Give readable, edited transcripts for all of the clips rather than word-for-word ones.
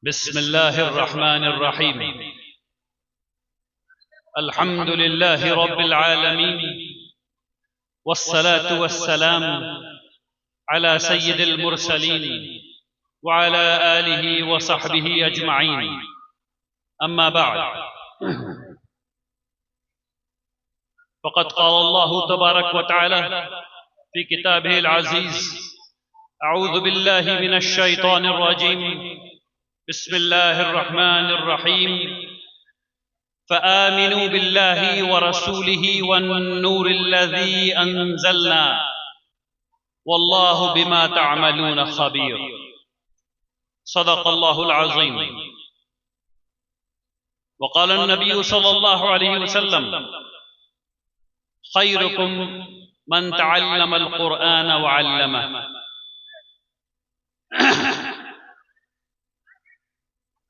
बिस्मिल्लाहिर्रहमानिर्रहीम। अल्हम्दुलिल्लाहि रब्बिल आलमीन वस्सलातु वस्सलाम अला सय्यिदिल मुरसलीन व अला आलिहि व सहबिहि अजमईन। अम्मा बअद, फ़क़द क़ाल अल्लाहु तबारक व तआला फ़ी किताबिहिल अज़ीज़, अऊज़ु बिल्लाहि मिनश शैतानिर रजीम, बिस्मिल्लाहिर्रहमानिर्रहीम। फ़आमिनू बिल्लाहि व रसूलिहि वन्नूरिल्लज़ी अंज़लना वल्लाहु बिमा तअमलून ख़बीर। सदक़ल्लाहुल अज़ीम। वक़ाल अन्नबिय्यु सल्लल्लाहु अलैहि वसल्लम, ख़ैरुकुम मन तअल्लमल क़ुरआन व अल्लमह।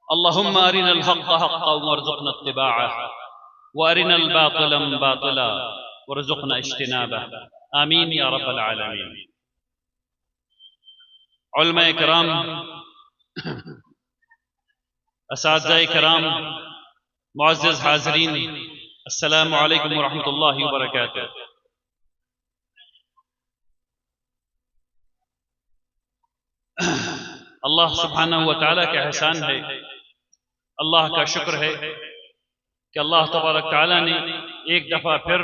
अल्लाहुम्मा अरिनल हक़्क़ हक़्क़न वरज़ुक़ना इत्तिबाअह व अरिनल बातिला बातिला वरज़ुक़ना इज्तिनाबह। आमीन या रब्बल आलमीन। उलमाए किराम, असातिज़ाए किराम, मुअज़्ज़िज़ हाज़रीन, अस्सलामु अलैकुम व रहमतुल्लाहि व बरकातुहू। अल्लाह सुब्हानहु व तआला का एहसान है, अल्लाह का शुक्र है कि अल्लाह तबारक तआला ने एक दफ़ा फिर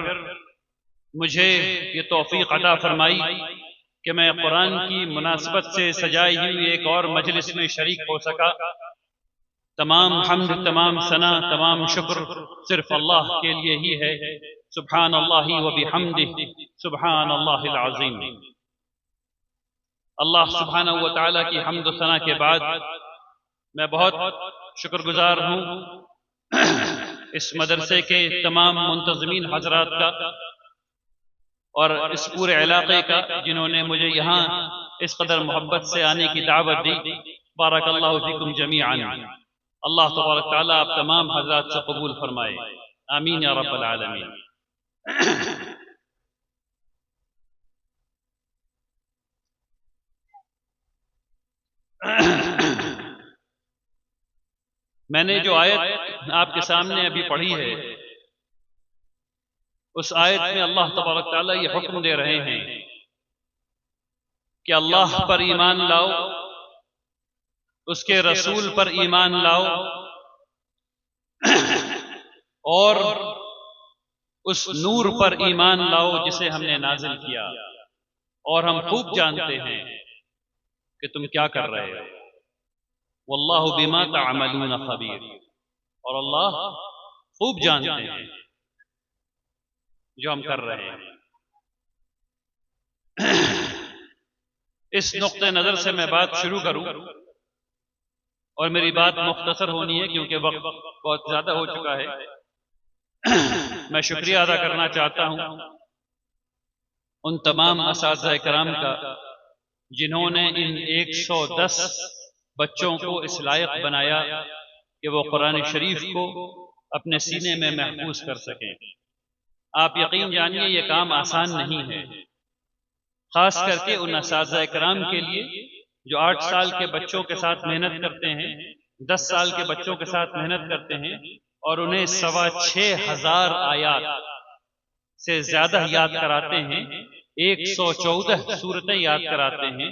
मुझे ये तौफ़ीक़ अता फरमाई कि मैं कुरान की मुनासबत से सजाई हुई एक और मजलिस में शरीक हो सका। तमाम हम्द, तमाम सना, तमाम शुक्र सिर्फ अल्लाह के लिए ही है। सुब्हानल्लाहि व बिहम्दिही, सुब्हानल्लाहिल अज़ीम। अल्लाह सुब्हानहु व तआला की हम्द व सना के बाद मैं बहुत शुक्रगुजार हूँ इस मदरसे के तमाम मुंतज़मीन हज़रात का और इस पूरे इलाक़े का, जिन्होंने मुझे यहाँ इस कदर मोहब्बत से आने की दावत दी। बारकल्लाहु फ़ीकुम जमीअन। अल्लाह तबारक तआला आप तमाम हज़रात से कबूल फरमाए। आमीन या रब्बल आलमीन। मैंने जो आयत आपके सामने अभी पढ़ी है, उस आयत में अल्लाह तबारक तआला ये हुक्म दे रहे हैं कि अल्लाह पर ईमान लाओ, उसके रसूल पर ईमान लाओ और उस नूर पर ईमान लाओ जिसे हमने नाजिल किया। और हम खूब जानते हैं कि तुम क्या कर रहे हो। वल्लाहु बिमा तअमलून ख़बीर। और अल्लाह खूब जानते हैं जो हम कर रहे हैं। इस नुक्ते नज़र से मैं बात शुरू करूं और मेरी बात मुख्तसर होनी है क्योंकि वक्त बहुत ज़्यादा हो चुका है। मैं शुक्रिया अदा करना चाहता हूं उन तमाम असातिज़ाए किराम का जिन्होंने इन 110 बच्चों को इस लायक बनाया कि वो कुरान शरीफ को अपने सीने में महफूज कर सकें। आप यकीन जानिए ये काम आसान नहीं है, खास करके उन असातिज़ाए किराम के लिए जो 8 साल के बच्चों के साथ मेहनत करते हैं, 10 साल के बच्चों के साथ मेहनत करते हैं और उन्हें 6,500 आयात से ज्यादा याद कराते हैं, 114 सूरतें याद कराते हैं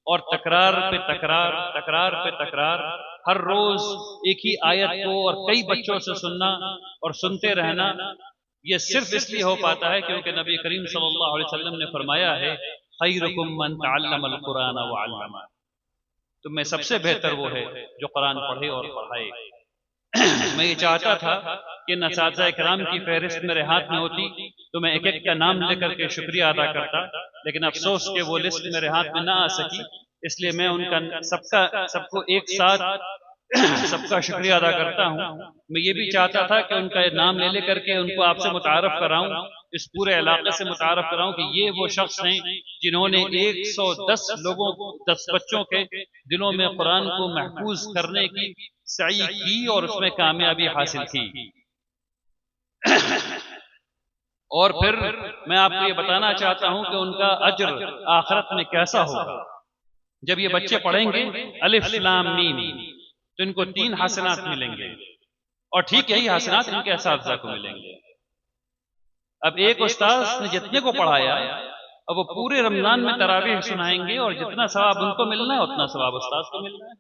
और तकरार पे तकरार, तकरार पे तकरार, हर रोज एक ही आयत को और कई बच्चों से सुनना और सुनते रहना, ये सिर्फ इसलिए हो पाता है क्योंकि नबी करीम सल्लल्लाहु अलैहि वसल्लम ने फरमाया है, खैरुकुम मन तअल्लमल कुरान व अल्लमा। तुम में सबसे बेहतर वो है जो कुरान पढ़े और पढ़ाए। मैं ये चाहता था कि असातिज़ाए किराम की फहरिस्त मेरे हाथ में होती तो मैं एक एक का नाम लेकर के शुक्रिया अदा करता, लेकिन अफसोस कि वो लिस्ट मेरे हाथ में ना आ सकी। इसलिए मैं उनका सबको एक साथ सबका शुक्रिया अदा करता हूँ। मैं ये भी चाहता था कि उनका नाम ले लेकर के उनको आपसे मुतारफ कराऊं, इस पूरे इलाके से मुतारफ कराऊं कि ये वो शख्स हैं जिन्होंने 110 लोगों, 10 बच्चों के दिलों में कुरान को महफूज करने की सई की और उसमें कामयाबी हासिल की। और फिर मैं आपको ये बताना चाहता हूं कि उनका अज्र आखिरत में कैसा होगा। जब ये बच्चे पढ़ेंगे अलिफ लाम मीम, तो इनको 3 हसनात मिलेंगे, और ठीक यही हसनात इनके असातिज़ा को मिलेंगे। अब एक उस्ताद ने जितने को पढ़ाया, अब वो पूरे रमजान में तरावीह सुनाएंगे, और जितना सवाब उनको मिलना है उतना सवाब उस्ताद को मिलना है,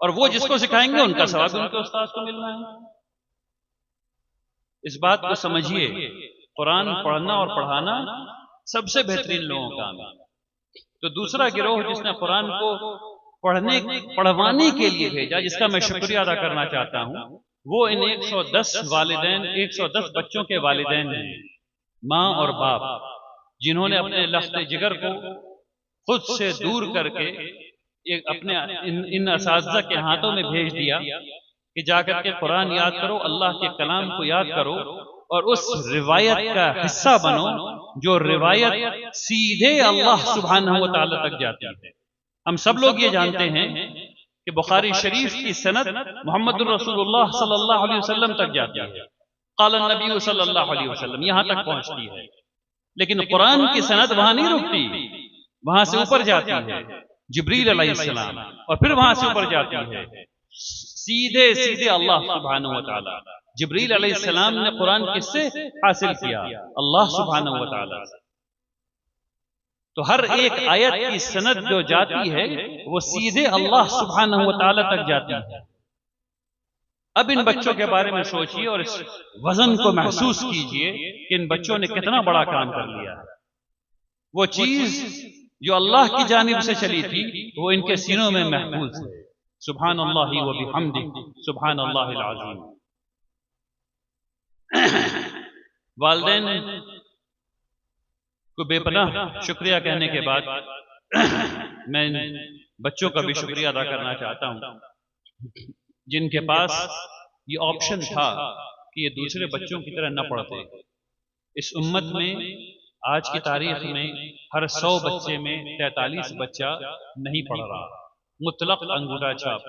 और वो जिसको सिखाएंगे उनका सवाब उनके उस्ताद को मिलना है। इस बात को समझिए, कुरान पढ़ना और पढ़ाना सबसे बेहतरीन लोगों का काम है। तो दूसरा गिरोह जिसने कुरान को पढ़वाने के लिए भेजा, जिसका मैं शुक्रिया अदा करना चाहता हूं, वो इन 110 वालिदैन, 110 बच्चों के वालिदैन हैं, माँ और बाप, जिन्होंने अपने लख्त जिगर को खुद से दूर करके अपने इन असातिज़ा के हाथों में भेज दिया कि जाकर के कुरान याद करो, अल्लाह के कलाम को याद करो, और उस रिवायत का हिस्सा बनो जो रिवायत सीधे अल्लाह सुब्हानहू व तआला तक जाती है। हम सब लोग ये जानते हैं कि बुखारी शरीफ की सनद मुहम्मदुर रसूलुल्लाह सल्लल्लाहु अलैहि वसल्लम तक जाती है, क़ाला नबी सल्लल्लाहु अलैहि वसल्लम, यहां तक पहुंचती है। लेकिन कुरान की सनद वहां नहीं रुकती, वहां से ऊपर जाती है जिब्रील अलैहिस्सलाम, और फिर वहां से ऊपर जाती है सीधे सीधे अल्लाह सुब्हानहू व तआला। जिब्रील अलैहिस्सलाम ने कुरान किससे हासिल किया? अल्लाह सुब्हानहू व तआला से। तो हर एक आयत की सनद जो जाती है वो सीधे अल्लाह सुब्हानहू व तआला तक जाती है। अब इन बच्चों के बारे में सोचिए और इस वजन को महसूस कीजिए कि इन बच्चों ने कितना बड़ा काम कर लिया है। वो चीज जो अल्लाह की जानिब से चली थी वो इनके सीनों में महफूज है। सुब्हानल्लाहि व बिहम्दिही, सुब्हानल्लाहिल अज़ीम। वालिदैन को बेपनाह शुक्रिया कहने के बाद मैं बच्चों का भी शुक्रिया अदा करना चाहता हूं, जिनके पास ये ऑप्शन था कि ये दूसरे बच्चों की तरह न पढ़ते। इस उम्मत में आज की तारीख में हर 100 बच्चे में 43 बच्चा नहीं पढ़ रहा, मुतलक अंगूठा छाप।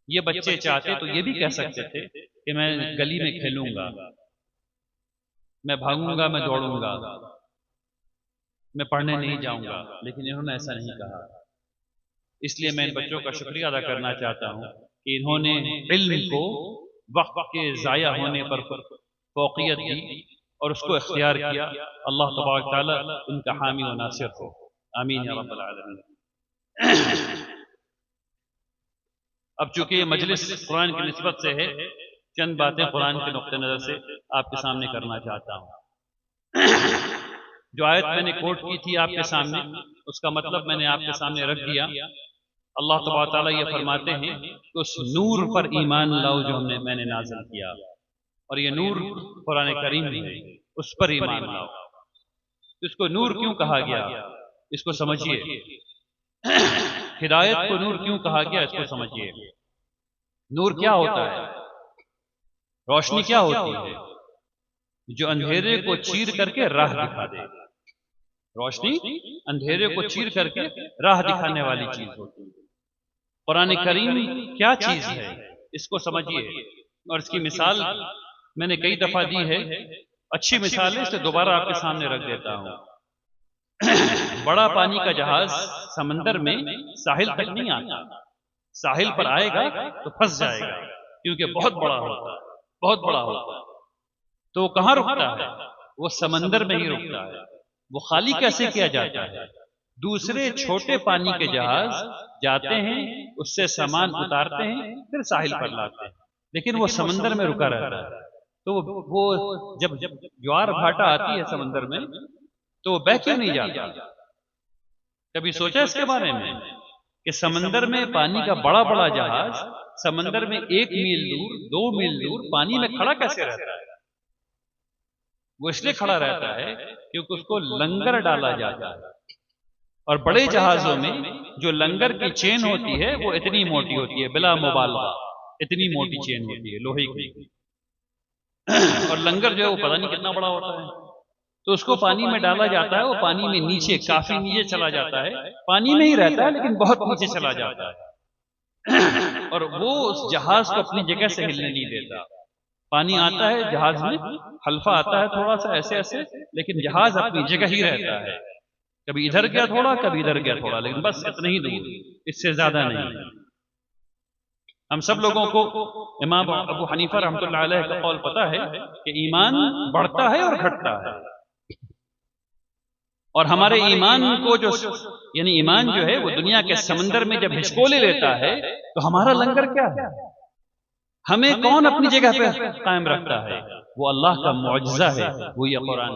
ये बच्चे चाहते तो ये भी कह सकते थे कि मैं गली में खेलूंगा, मैं भागूंगा, मैं दौड़ूंगा, मैं पढ़ने नहीं जाऊंगा, लेकिन इन्होंने ऐसा नहीं कहा। इसलिए मैं इन बच्चों का शुक्रिया अदा करना चाहता हूं कि इन्होंने इल्म को वक्त के जाया होने पर फौकियत दी और उसको इख्तियार किया। अल्लाह तबारक तआला उनका हामी व नासिर हो, आमीन या रब्बल आलमीन। अब चूंकि ये मजलिस कुरान की निस्बत से है, चंद बातें कुरान के नुक्ते नजर से आपके सामने करना चाहता हूं। जो आयत मैंने कोट की थी आपके सामने, उसका मतलब मैंने आपके सामने रख दिया। अल्लाह तबारक तआला ये फरमाते हैं कि उस नूर पर ईमान लाओ जो मैंने नाज़िल किया, और ये नूर कुरान करीम है, उस पर ईमान लाओ। इसको नूर क्यों कहा गया, इसको समझिए। हिदायत को नूर क्यों कहा गया, इसको समझिए। नूर क्या होता है? रोशनी क्या होती है? जो अंधेरे को चीर करके राह दिखा दे। रोशनी अंधेरे को चीर करके राह दिखाने वाली चीज होती है। कुरान करीम क्या चीज है, इसको समझिए। और इसकी मिसाल मैंने कई दफा दी है, अच्छी मिसाल है, इसे दोबारा आपके सामने रख देता हूं। बड़ा पानी का जहाज समंदर में साहिल तक नहीं आता, साहिल पर आएगा तो फंस जाएगा, क्योंकि बहुत बड़ा होता है, बहुत बड़ा होता है। तो वो कहां रुकता है? वो समंदर में ही रुकता है। वो खाली कैसे किया जाता है? दूसरे छोटे पानी के जहाज जाते हैं, उससे सामान उतारते हैं, फिर साहिल पर लाते हैं, लेकिन वो समंदर में रुका रहता है। तो वो जब ज्वार भाटा आती है समंदर में, तो वो बह क्यों नहीं जाता? कभी सोचा इसके बारे में कि समंदर में पानी का बड़ा बड़ा जहाज समंदर में 1 मील दूर, 2 मील दूर पानी में खड़ा कैसे रहता है? वो इसलिए खड़ा रहता है क्योंकि उसको लंगर डाला जाता है। और बड़े जहाजों में जो लंगर की चेन होती है वो इतनी मोटी होती है, बिला मुबालगा इतनी मोटी चेन होती है लोहे की। और लंगर जो है वो पता नहीं कितना बड़ा होता है। तो उसको पानी में डाला जाता है, वो पानी में नीचे, काफी नीचे चला जाता है, पानी में ही रहता है लेकिन बहुत नीचे चला जाता है। और वो उस जहाज को अपनी जगह से हिलने नहीं देता। पानी आता है, जहाज में हल्फा आता है थोड़ा सा ऐसे ऐसे, लेकिन जहाज अपनी जगह ही रहता है। कभी इधर गया थोड़ा, कभी इधर गया थोड़ा, लेकिन बस इतना ही दूर, इससे ज्यादा नहीं। हम सब लोगों को इमाम अबू हनीफा रहमतुल्लाह अलैह का कौल पता है कि ईमान बढ़ता है और घटता है, और हमारे ईमान को जो यानी ईमान जो है वो दुनिया के समंदर में जब हिचकोले लेता है तो हमारा लंगर क्या है? हमें कौन अपनी जगह पे कायम रखता है? वो अल्लाह का मुअज्जा है, वो ये कुरान।